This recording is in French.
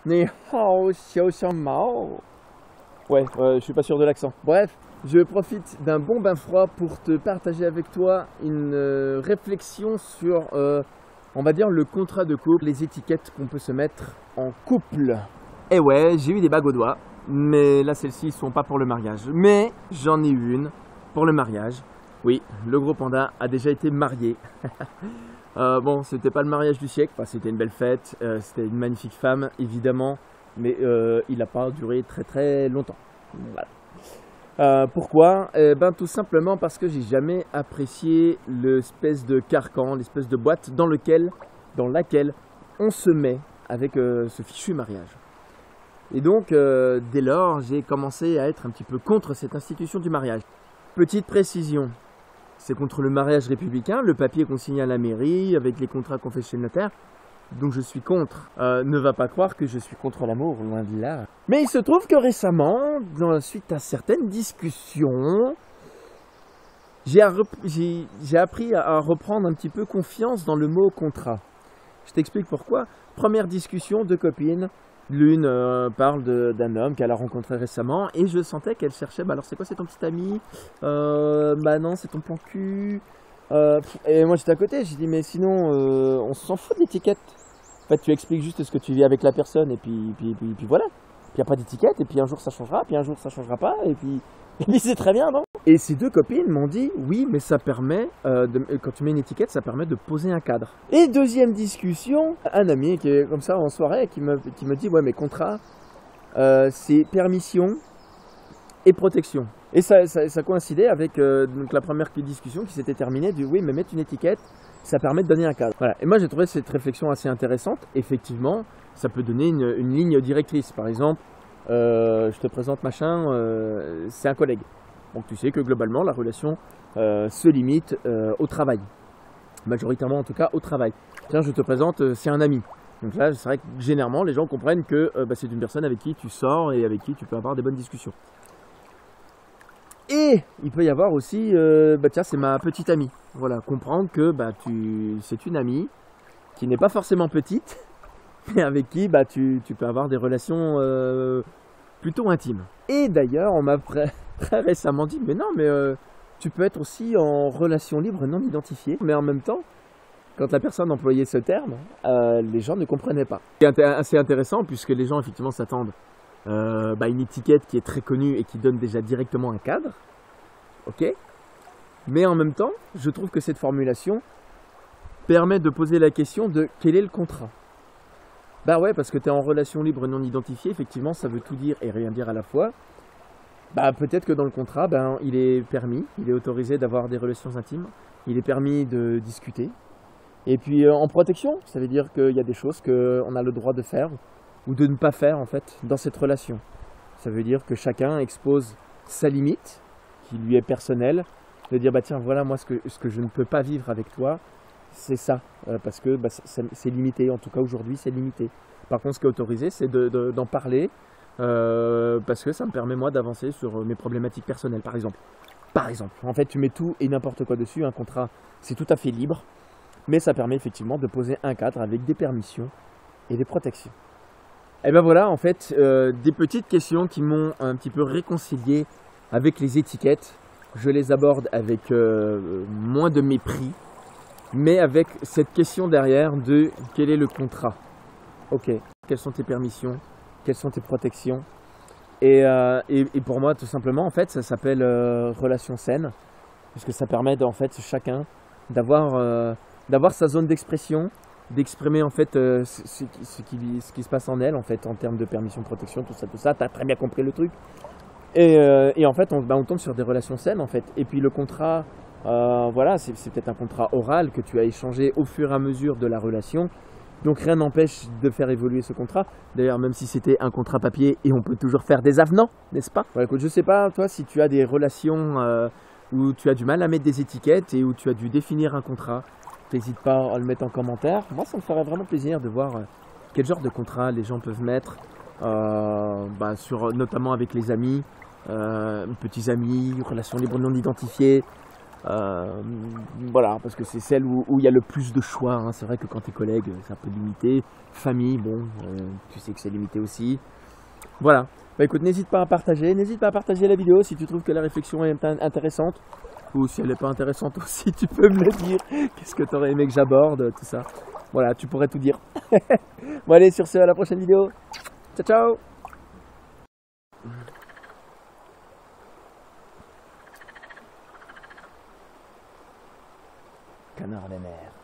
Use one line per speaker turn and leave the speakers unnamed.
Ni hao xiao xiao mao. Ouais, je suis pas sûr de l'accent. Bref, je profite d'un bon bain froid pour te partager avec toi une réflexion sur, on va dire, le contrat de couple, les étiquettes qu'on peut se mettre en couple. Et ouais, j'ai eu des bagues aux doigts, mais là celles-ci sont pas pour le mariage. Mais j'en ai eu une pour le mariage. Oui, le gros panda a déjà été marié. Bon, c'était pas le mariage du siècle, enfin, c'était une belle fête, c'était une magnifique femme, évidemment, mais il n'a pas duré très longtemps. Voilà. Pourquoi? Tout simplement parce que j'ai jamais apprécié l'espèce de carcan, l'espèce de boîte dans laquelle on se met avec ce fichu mariage. Et donc, dès lors, j'ai commencé à être un petit peu contre cette institution du mariage. Petite précision. C'est contre le mariage républicain, le papier qu'on signe à la mairie, avec les contrats qu'on fait chez le notaire. Donc je suis contre. Ne va pas croire que je suis contre l'amour, loin de là. Mais il se trouve que récemment, suite à certaines discussions, j'ai appris à reprendre un petit peu confiance dans le mot contrat. Je t'explique pourquoi. Première discussion, deux copines. L'une parle d'un homme qu'elle a rencontré récemment et je sentais qu'elle cherchait, alors c'est quoi, c'est ton petit ami? Non, c'est ton plan cul. Et moi j'étais à côté, j'ai dit mais sinon on s'en fout de l'étiquette. En fait tu expliques juste ce que tu vis avec la personne et puis voilà. Puis il n'y a pas d'étiquette et puis un jour ça changera, puis un jour ça changera pas et puis c'est très bien, non? Et ces deux copines m'ont dit oui, mais ça permet, quand tu mets une étiquette, ça permet de poser un cadre. Et deuxième discussion, un ami qui est comme ça en soirée qui me dit ouais, mais contrat, c'est permission et protection. Et ça coïncidait avec donc la première discussion qui s'était terminée du oui, mais mettre une étiquette, ça permet de donner un cadre. Voilà. Et moi j'ai trouvé cette réflexion assez intéressante. Effectivement, ça peut donner une ligne directrice. Par exemple, je te présente machin, c'est un collègue. Donc tu sais que globalement la relation se limite au travail. Majoritairement en tout cas au travail. Tiens, je te présente, c'est un ami. Donc là c'est vrai que généralement les gens comprennent que c'est une personne avec qui tu sors et avec qui tu peux avoir des bonnes discussions. Et il peut y avoir aussi, tiens c'est ma petite amie. Voilà, comprendre que c'est une amie qui n'est pas forcément petite, mais avec qui tu peux avoir des relations plutôt intimes. Et d'ailleurs, on m'a très récemment dit, mais non, mais tu peux être aussi en relation libre non identifiée. Mais en même temps, quand la personne employait ce terme, les gens ne comprenaient pas. C'est assez intéressant puisque les gens effectivement s'attendent à une étiquette qui est très connue et qui donne déjà directement un cadre. Ok. Mais en même temps, je trouve que cette formulation permet de poser la question de quel est le contrat. Bah ouais, parce que tu es en relation libre non identifiée, effectivement, ça veut tout dire et rien dire à la fois. Peut-être que dans le contrat, il est permis, il est autorisé d'avoir des relations intimes, il est permis de discuter. Et puis en protection, ça veut dire qu'il y a des choses qu'on a le droit de faire ou de ne pas faire en fait dans cette relation. Ça veut dire que chacun expose sa limite, qui lui est personnelle, de dire tiens voilà moi ce que je ne peux pas vivre avec toi, c'est ça, parce que c'est limité, en tout cas aujourd'hui c'est limité. Par contre ce qui est autorisé c'est d'en parler, parce que ça me permet moi d'avancer sur mes problématiques personnelles par exemple. En fait tu mets tout et n'importe quoi dessus, un contrat c'est tout à fait libre, mais ça permet effectivement de poser un cadre avec des permissions et des protections. Et voilà en fait des petites questions qui m'ont un petit peu réconcilié avec les étiquettes. Je les aborde avec moins de mépris, mais avec cette question derrière de quel est le contrat. Ok, quelles sont tes permissions, quelles sont tes protections. Et pour moi, tout simplement, en fait, ça s'appelle relation saine, puisque ça permet en fait chacun d'avoir sa zone d'expression, d'exprimer en fait ce qui se passe en elle, en fait, en termes de permission, de protection, tout ça. T'as très bien compris le truc. Et en fait, on tombe sur des relations saines, en fait. Et puis le contrat, voilà, c'est peut-être un contrat oral que tu as échangé au fur et à mesure de la relation. Donc rien n'empêche de faire évoluer ce contrat. D'ailleurs, même si c'était un contrat papier, et on peut toujours faire des avenants, n'est-ce pas? Voilà, écoute, je sais pas, toi, si tu as des relations où tu as du mal à mettre des étiquettes et où tu as dû définir un contrat, n'hésite pas à le mettre en commentaire. Moi, ça me ferait vraiment plaisir de voir quel genre de contrat les gens peuvent mettre, notamment avec les amis, petits amis, relations libres non identifiées. Voilà, parce que c'est celle où il y a le plus de choix, hein. C'est vrai que quand t'es collègue, c'est un peu limité. Famille, bon, tu sais que c'est limité aussi. Voilà. Bah écoute, n'hésite pas à partager la vidéo si tu trouves que la réflexion est intéressante. Ou si elle n'est pas intéressante aussi, tu peux me le dire. Qu'est-ce que tu aurais aimé que j'aborde, tout ça. Voilà, tu pourrais tout dire. Bon allez, sur ce, à la prochaine vidéo. Ciao, ciao. Canard des mers.